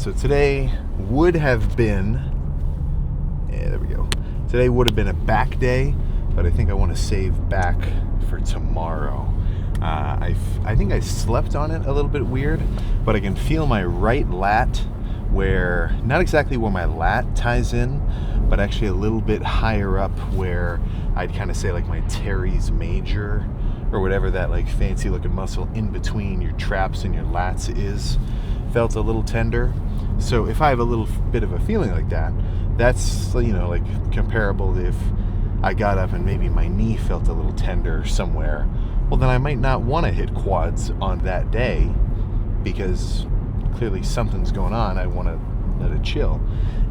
So today would have been, Today would have been a back day, but I think I want to save back for tomorrow. I think I slept on it a little bit weird, but I can feel my right lat where, not exactly where my lat ties in, but actually a little bit higher up where I'd kind of say like my teres major or whatever that like fancy looking muscle in between your traps and your lats is, felt a little tender. So if I have a little bit of a feeling like that, that's, like comparable if I got up and maybe my knee felt a little tender somewhere. Well, then I might not want to hit quads on that day because clearly something's going on. I want to let it chill.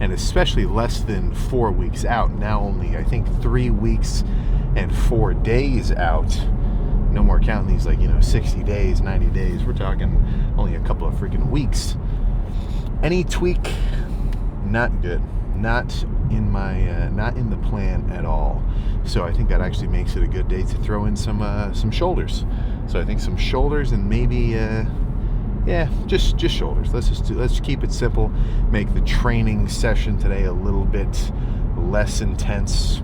And especially less than 4 weeks out, now only I think 3 weeks and 4 days out. No more counting these 60 days, 90 days. We're talking only a couple of freaking weeks. Any tweak, not good. Not in the plan at all. So I think that actually makes it a good day to throw in some shoulders. So I think some shoulders and maybe just shoulders. Let's keep it simple. Make the training session today a little bit less intense,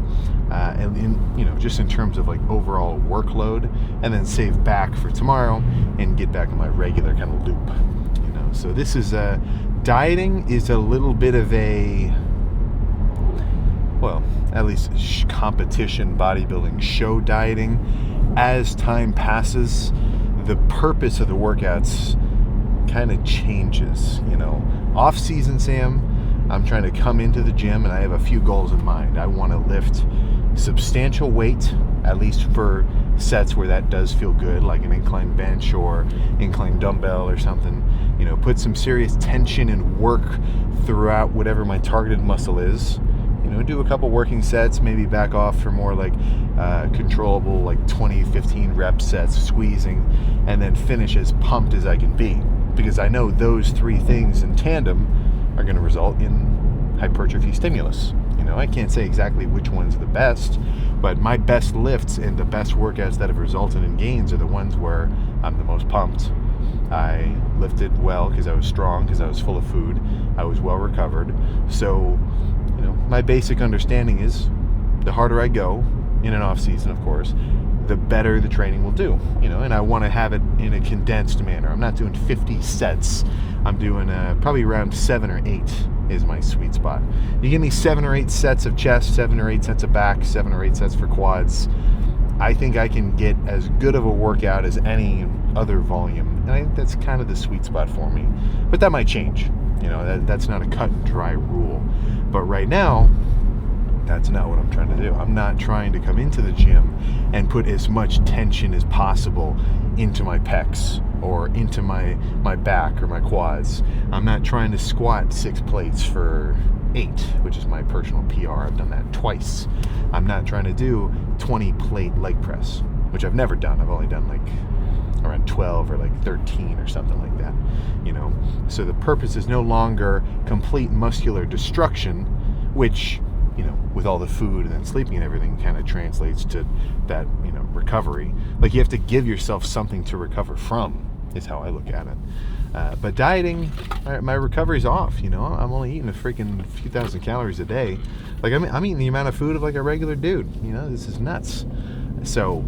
and just in terms of like overall workload, and then save back for tomorrow and get back in my regular kind of loop. So this is dieting is a little bit of a, well, at least competition bodybuilding show dieting. As time passes, the purpose of the workouts kind of changes. Off-season Sam, I'm trying to come into the gym and I have a few goals in mind. I want to lift substantial weight, at least for sets where that does feel good, like an incline bench or incline dumbbell or something. Put some serious tension and work throughout whatever my targeted muscle is. Do a couple working sets, maybe back off for more like controllable, like 20, 15 rep sets, squeezing, and then finish as pumped as I can be. Because I know those three things in tandem are going to result in hypertrophy stimulus. I can't say exactly which one's the best, but my best lifts and the best workouts that have resulted in gains are the ones where I'm the most pumped. I lifted well because I was strong, because I was full of food. I was well recovered. So, my basic understanding is the harder I go in an off season, of course, the better the training will do, and I want to have it in a condensed manner. I'm not doing 50 sets. I'm doing probably around 7 or 8 is my sweet spot. You give me 7 or 8 sets of chest, 7 or 8 sets of back, 7 or 8 sets for quads. I think I can get as good of a workout as any other volume, and I think that's kind of the sweet spot for me. But that might change. That's not a cut and dry rule. But right now, that's not what I'm trying to do. I'm not trying to come into the gym and put as much tension as possible into my pecs or into my back or my quads. I'm not trying to squat 6 plates for 8, which is my personal PR. I've done that twice. I'm not trying to do 20 plate leg press, which I've never done. I've only done like around 12 or like 13 or something like that. So the purpose is no longer complete muscular destruction, which with all the food and then sleeping and everything kind of translates to that, recovery. Like you have to give yourself something to recover from, is how I look at it. But dieting, my recovery's off, I'm only eating a freaking few thousand calories a day. Like I'm eating the amount of food of like a regular dude, this is nuts. So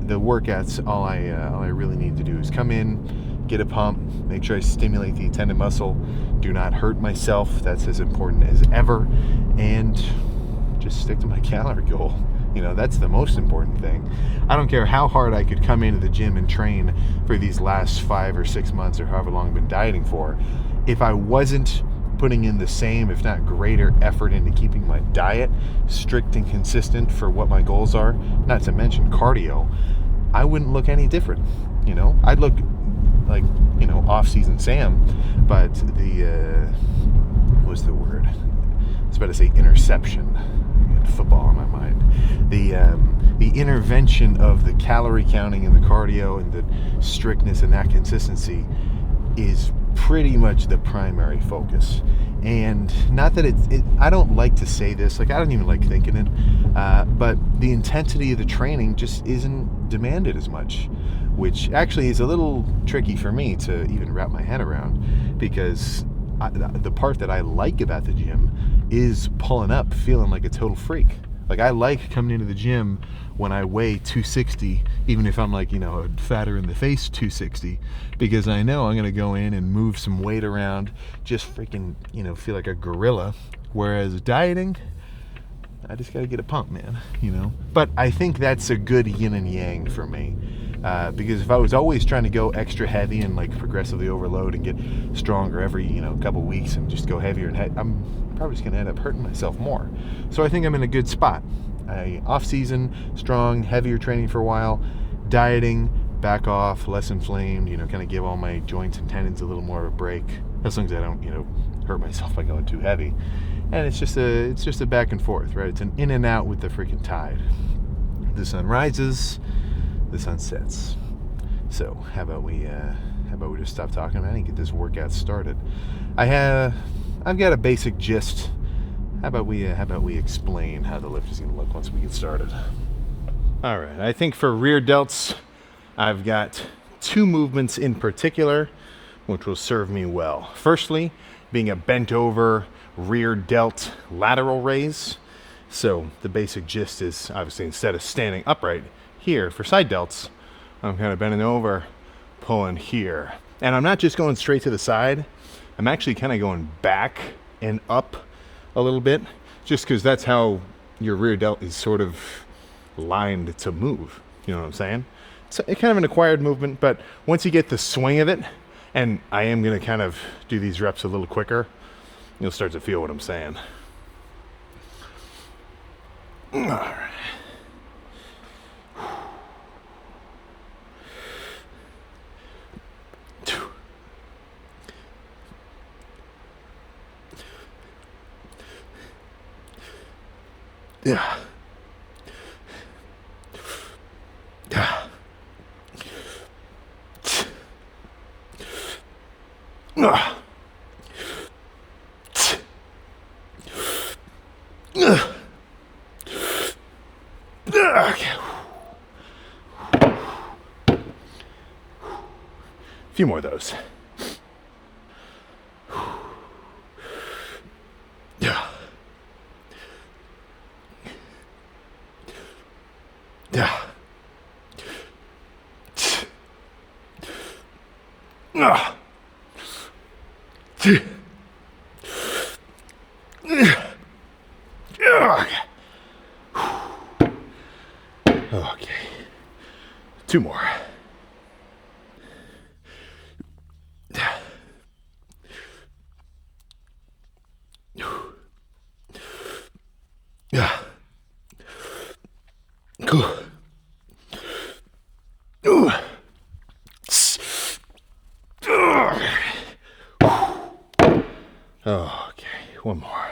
the workouts, all I really need to do is come in, get a pump, make sure I stimulate the tendon muscle, do not hurt myself, that's as important as ever, and just stick to my calorie goal. That's the most important thing. I don't care how hard I could come into the gym and train for these last 5 or 6 months or however long I've been dieting for. If I wasn't putting in the same, if not greater effort into keeping my diet strict and consistent for what my goals are, not to mention cardio, I wouldn't look any different. I'd look like, off-season Sam, but what's the word? I was about to say interception. I got football on my mind. The intervention of the calorie counting and the cardio and the strictness and that consistency is pretty much the primary focus. And not that I don't like to say this, like I don't even like thinking it, but the intensity of the training just isn't demanded as much, which actually is a little tricky for me to even wrap my head around, because the part that I like about the gym is pulling up, feeling like a total freak. Like, I like coming into the gym when I weigh 260, even if I'm like, a fatter in the face 260, because I know I'm gonna go in and move some weight around, just freaking, feel like a gorilla. Whereas dieting, I just gotta get a pump, man, But I think that's a good yin and yang for me. Because if I was always trying to go extra heavy and like progressively overload and get stronger every, couple weeks and just go heavier I'm probably just gonna end up hurting myself more. So I think I'm in a good spot. Off season, strong, heavier training for a while, dieting, back off, less inflamed, kind of give all my joints and tendons a little more of a break, as long as I don't, hurt myself by going too heavy. And it's just a back and forth, right? It's an in and out with the freaking tide. The sun rises, the sun sets. So how about we just stop talking about it and get this workout started? I've got a basic gist. How about we explain how the lift is going to look once we get started? All right. I think for rear delts, I've got two movements in particular which will serve me well. Firstly, being a bent over rear delt lateral raise. So the basic gist is, obviously, instead of standing upright here for side delts, I'm kind of bending over, pulling here. And I'm not just going straight to the side. I'm actually kind of going back and up a little bit, just because that's how your rear delt is sort of lined to move. You know what I'm saying? So it's kind of an acquired movement, but once you get the swing of it, and I am going to kind of do these reps a little quicker, you'll start to feel what I'm saying. All right. Yeah. Yeah. Okay. A few more of those. Yeah. Yeah. Okay. Two more. Yeah. Cool. Okay, one more.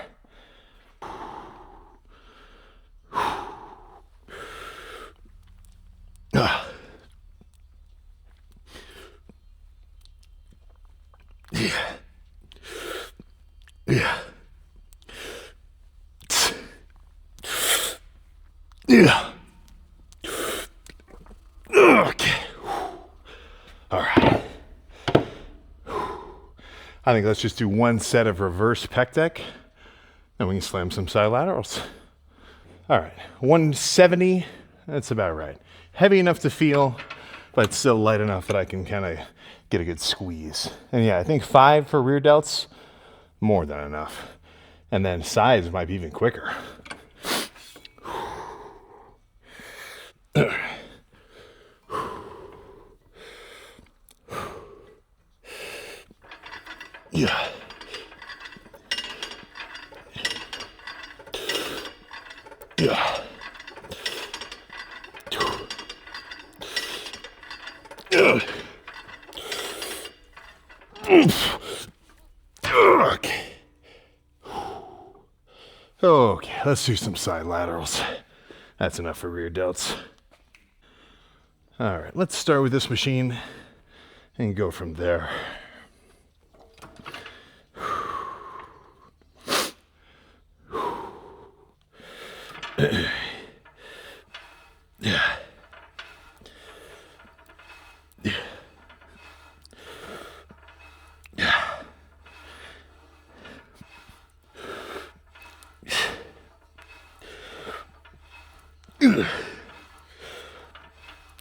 Yeah. Yeah. Yeah. Okay. All right. I think let's just do one set of reverse pec deck, and we can slam some side laterals. All right, 170, that's about right. Heavy enough to feel, but still light enough that I can kind of get a good squeeze. And yeah, I think 5 for rear delts, more than enough. And then sides might be even quicker. Yeah. Yeah. Okay. Okay, let's do some side laterals. That's enough for rear delts. All right, let's start with this machine and go from there. Yeah. Yeah. Yeah.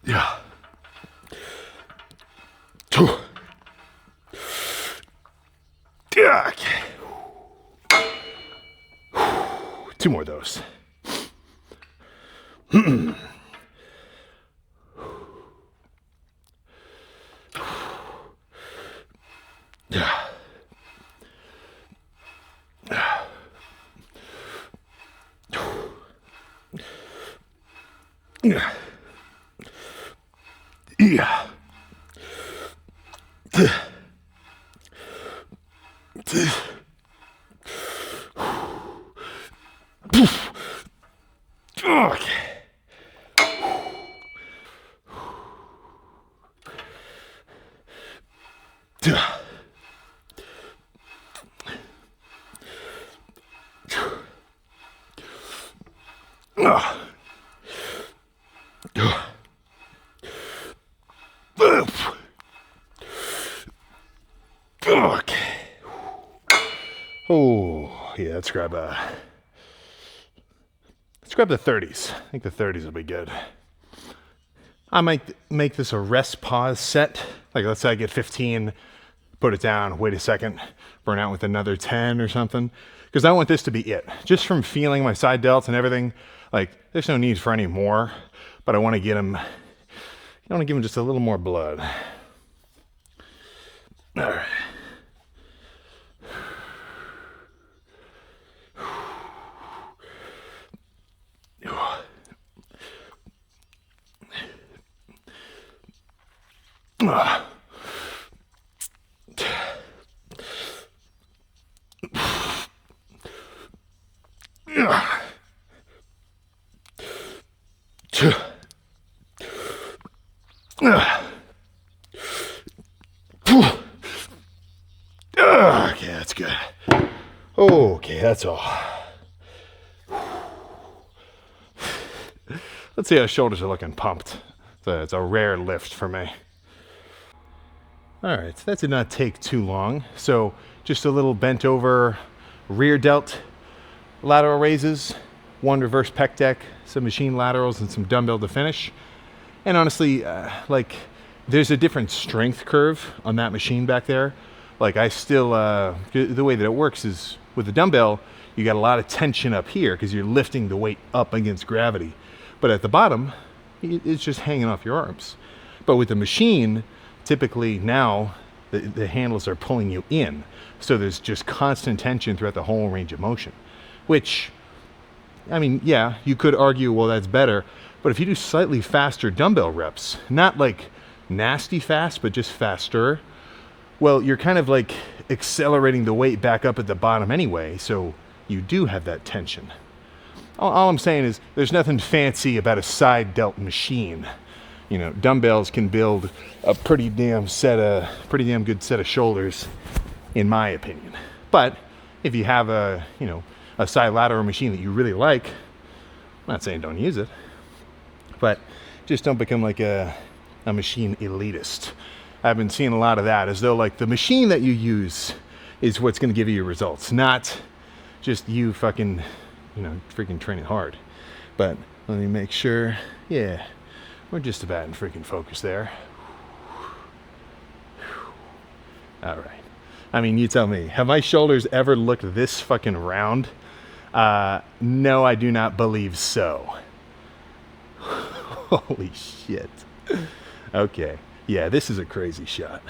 Yeah. Okay. 2 more of those. Yeah. Yeah. Yeah. Okay. Okay. Oh, yeah, let's grab the 30s. I think the 30s will be good. I might make this a rest pause set. Like, let's say I get 15, put it down, wait a second, burn out with another 10 or something. Because I want this to be it. Just from feeling my side delts and everything, like, there's no need for any more, but I want to get them, I want to give them just a little more blood. All right. Okay, that's good. Okay, that's all. Let's see how shoulders are looking pumped. It's a rare lift for me. All right, so that did not take too long. So just a little bent over rear delt, lateral raises, 1 reverse pec deck, some machine laterals, and some dumbbell to finish. And honestly, like, there's a different strength curve on that machine back there. Like, I still, the way that it works is with the dumbbell, you got a lot of tension up here because you're lifting the weight up against gravity. But at the bottom, it's just hanging off your arms. But with the machine, typically now the handles are pulling you in. So there's just constant tension throughout the whole range of motion, which, I mean, yeah, you could argue, well, that's better. But if you do slightly faster dumbbell reps, not like nasty fast, but just faster, well, you're kind of like accelerating the weight back up at the bottom anyway. So you do have that tension. All I'm saying is there's nothing fancy about a side delt machine. You know, dumbbells can build a pretty damn good set of shoulders, in my opinion. But if you have a side lateral machine that you really like, I'm not saying don't use it, but just don't become like a machine elitist. I've been seeing a lot of that, as though like the machine that you use is what's going to give you your results, not just you freaking training hard. But let me make sure, yeah, we're just about in freaking focus there. All right. I mean, you tell me, have my shoulders ever looked this fucking round? No, I do not believe so. Holy shit. Okay. Yeah, this is a crazy shot.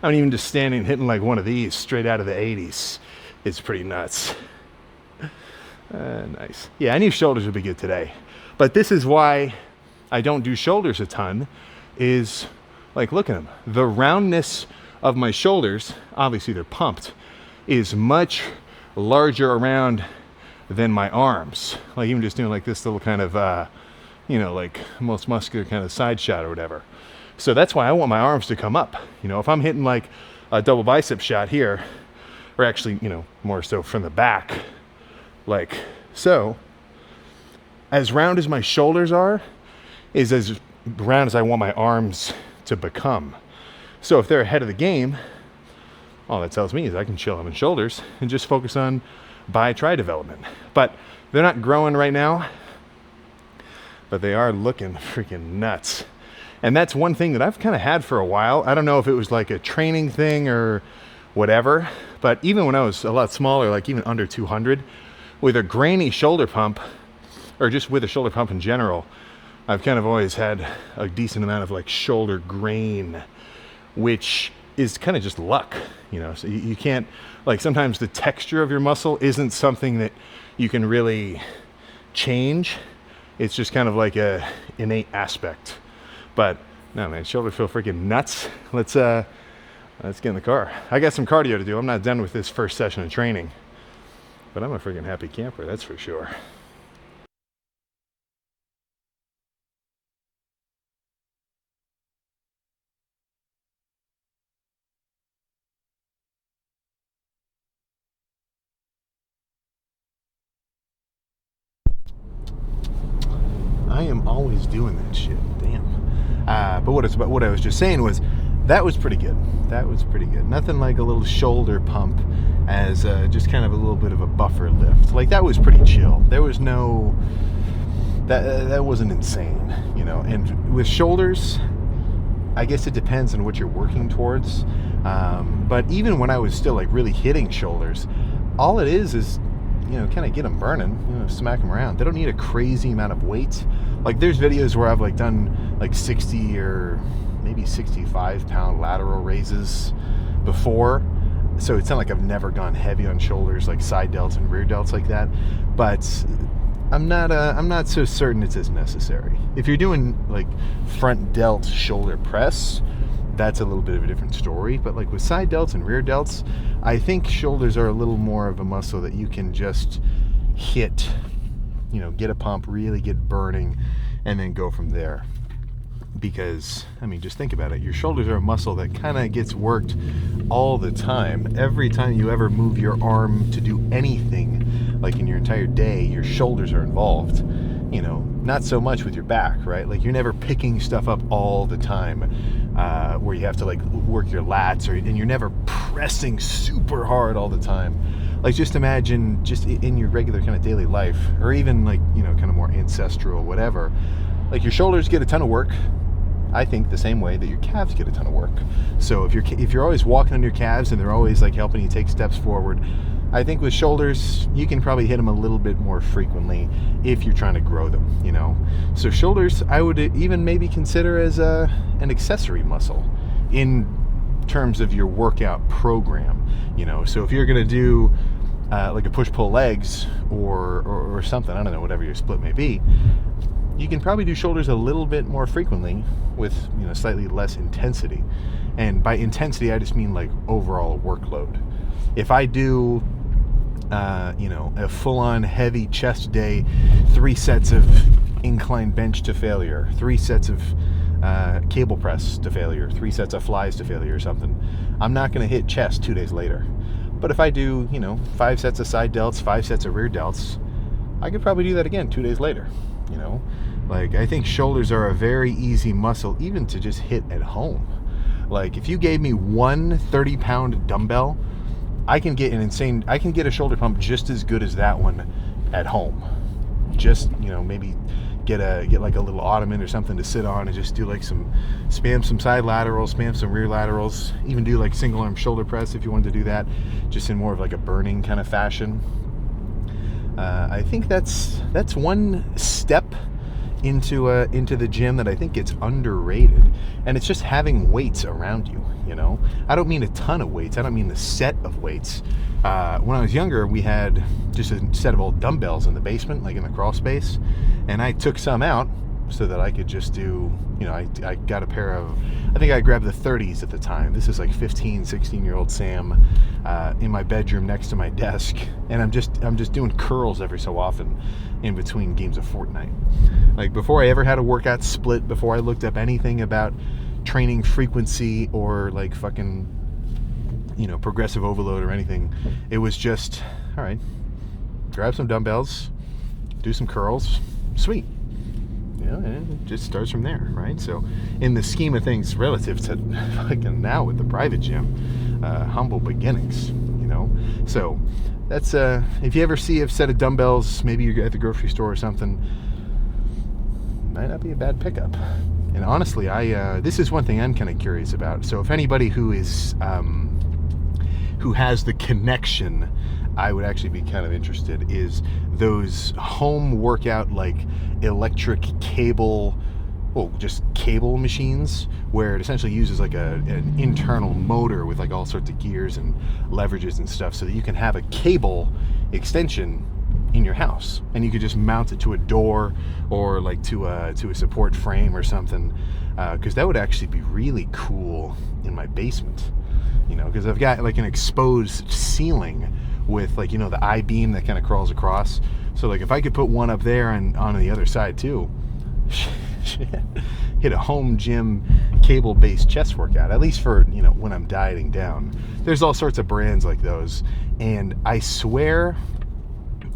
I mean, even just standing and hitting like one of these straight out of the 80s is pretty nuts. Nice. Yeah, I knew shoulders would be good today. But this is why I don't do shoulders a ton, is like, look at them. The roundness of my shoulders, obviously they're pumped, is much larger around than my arms. Like even just doing like this little kind of, like most muscular kind of side shot or whatever. So that's why I want my arms to come up. If I'm hitting like a double bicep shot here, or actually, more so from the back, like so, as round as my shoulders are, is as round as I want my arms to become. So if they're ahead of the game, all that tells me is I can chill on my shoulders and just focus on bi-tri development. But they're not growing right now, but they are looking freaking nuts. And that's one thing that I've kind of had for a while. I don't know if it was like a training thing or whatever, but even when I was a lot smaller, like even under 200, with a grainy shoulder pump, or just with a shoulder pump in general, I've kind of always had a decent amount of like shoulder grain, which is kind of just luck, so you can't, like sometimes the texture of your muscle isn't something that you can really change. It's just kind of like a innate aspect. But no, man, shoulders feel freaking nuts. Let's get in the car. I got some cardio to do. I'm not done with this first session of training, but I'm a freaking happy camper, that's for sure. I am always doing that shit. Damn. But what I was just saying was that was pretty good. That was pretty good. Nothing like a little shoulder pump as just kind of a little bit of a buffer lift. Like that was pretty chill. There was no that wasn't insane, And with shoulders, I guess it depends on what you're working towards. But even when I was still like really hitting shoulders, all it is kind of get them burning, smack them around. They don't need a crazy amount of weight. Like there's videos where I've like done like 60 or maybe 65 pound lateral raises before. So it's not like I've never gone heavy on shoulders, like side delts and rear delts like that. But I'm not so certain it's as necessary. If you're doing like front delt shoulder press, that's a little bit of a different story. But like with side delts and rear delts, I think shoulders are a little more of a muscle that you can just hit, get a pump, really get burning, and then go from there. Because, just think about it. Your shoulders are a muscle that kind of gets worked all the time. Every time you ever move your arm to do anything, like in your entire day, your shoulders are involved. Not so much with your back, right? Like you're never picking stuff up all the time, where you have to like work your lats, and you're never pressing super hard all the time. Like just imagine just in your regular kind of daily life, or even like, kind of more ancestral, whatever, like your shoulders get a ton of work, I think the same way that your calves get a ton of work. So if you're always walking on your calves and they're always like helping you take steps forward, I think with shoulders, you can probably hit them a little bit more frequently if you're trying to grow them, So shoulders, I would even maybe consider as an accessory muscle in terms of your workout program, So if you're going to do like a push-pull legs or something, I don't know, whatever your split may be, you can probably do shoulders a little bit more frequently with, slightly less intensity. And by intensity, I just mean like overall workload. If I do a full-on heavy chest day, 3 sets of incline bench to failure, 3 sets of cable press to failure, 3 sets of flies to failure or something, I'm not going to hit chest 2 days later. But if I do, 5 sets of side delts, 5 sets of rear delts, I could probably do that again 2 days later. Like I think shoulders are a very easy muscle even to just hit at home. Like if you gave me one 30-pound dumbbell, I can get a shoulder pump just as good as that one at home. Just, maybe get like a little ottoman or something to sit on and just do like spam some side laterals, spam some rear laterals, even do like single arm shoulder press if you wanted to do that, just in more of like a burning kind of fashion. I think that's one step into the gym that I think gets underrated, and it's just having weights around you. I don't mean a ton of weights. I don't mean the set of weights. When I was younger, we had just a set of old dumbbells in the basement, like in the crawl space, and I took some out so that I could just do, I got a pair of, I think I grabbed the 30s at the time. This is like 15, 16-year-old Sam in my bedroom next to my desk, and I'm just doing curls every so often in between games of Fortnite. Like, before I ever had a workout split, before I looked up anything about training frequency or like fucking, progressive overload or anything, it was just, all right, grab some dumbbells, do some curls, sweet. And it just starts from there, right? So in the scheme of things, relative to fucking now with the private gym, humble beginnings, So that's, if you ever see a set of dumbbells, maybe you're at the grocery store or something, might not be a bad pickup. And honestly, this is one thing I'm kind of curious about. So if anybody who has the connection, I would actually be kind of interested, is those home workout, like electric cable, just cable machines, where it essentially uses like an internal motor with like all sorts of gears and leverages and stuff, so that you can have a cable extension in your house, and you could just mount it to a door or like to a support frame or something, because that would actually be really cool in my basement, because I've got like an exposed ceiling with like, the I-beam that kind of crawls across. So like, if I could put one up there and on the other side too, hit a home gym cable-based chest workout, at least for, when I'm dieting down. There's all sorts of brands like those, and I swear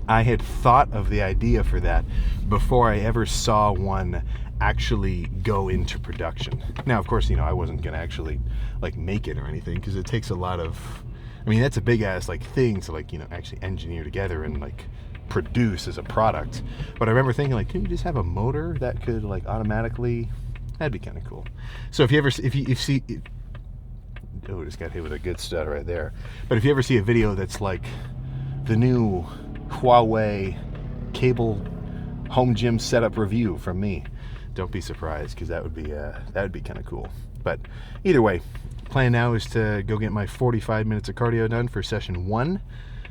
I had thought of the idea for that before I ever saw one actually go into production. Now, of course, I wasn't going to actually like make it or anything, because it takes a lot of, that's a big ass like thing to like, actually engineer together and like produce as a product. But I remember thinking like, can you just have a motor that could like automatically, that'd be kind of cool. So if you see, just got hit with a good stud right there. But if you ever see a video that's like the new Huawei cable home gym setup review from me, don't be surprised, because that would be kind of cool. But either way, plan now is to go get my 45 minutes of cardio done for session 1,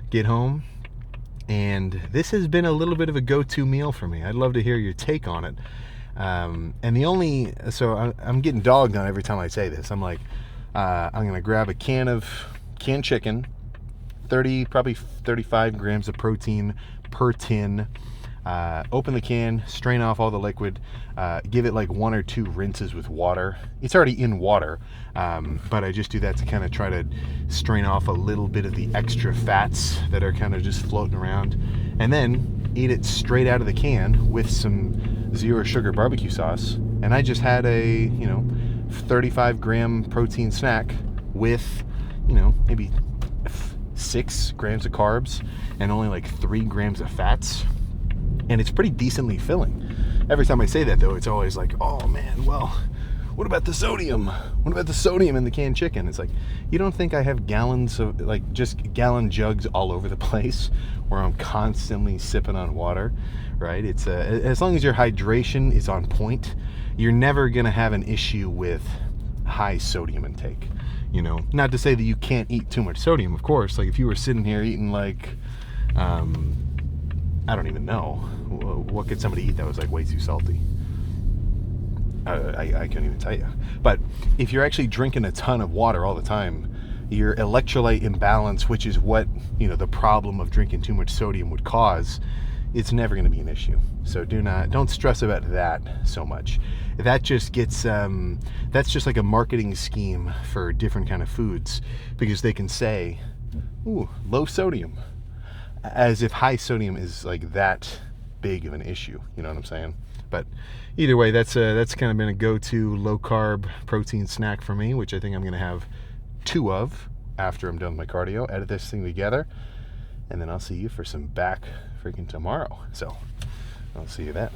get home, and this has been a little bit of a go-to meal for me. I'd love to hear your take on it. So I'm getting dogged on every time I say this. I'm like, I'm gonna grab a canned chicken, probably 35 grams of protein per tin. Open the can, strain off all the liquid, give it like 1 or 2 rinses with water. It's already in water, but I just do that to kind of try to strain off a little bit of the extra fats that are kind of just floating around, and then eat it straight out of the can with some 0 sugar barbecue sauce. And I just had a 35 gram protein snack with maybe 6 grams of carbs and only like 3 grams of fats. And it's pretty decently filling. Every time I say that, though, it's always like, oh man, well, what about the sodium? What about the sodium in the canned chicken? It's like, you don't think I have gallons of, like, just gallon jugs all over the place where I'm constantly sipping on water, right? It's as long as your hydration is on point, you're never gonna have an issue with high sodium intake. Not to say that you can't eat too much sodium, of course. Like, if you were sitting here eating like, I don't even know, what could somebody eat that was like way too salty? I couldn't even tell you. But if you're actually drinking a ton of water all the time, your electrolyte imbalance, which is what the problem of drinking too much sodium would cause, it's never going to be an issue. So don't stress about that so much. That just gets that's just like a marketing scheme for different kind of foods, because they can say, ooh, low sodium, as if high sodium is like that big of an issue. You know what I'm saying? But either way, that's kind of been a go-to low carb protein snack for me, which I think I'm going to have 2 of after I'm done with my cardio. Edit this thing together, and then I'll see you for some back freaking tomorrow. So I'll see you then.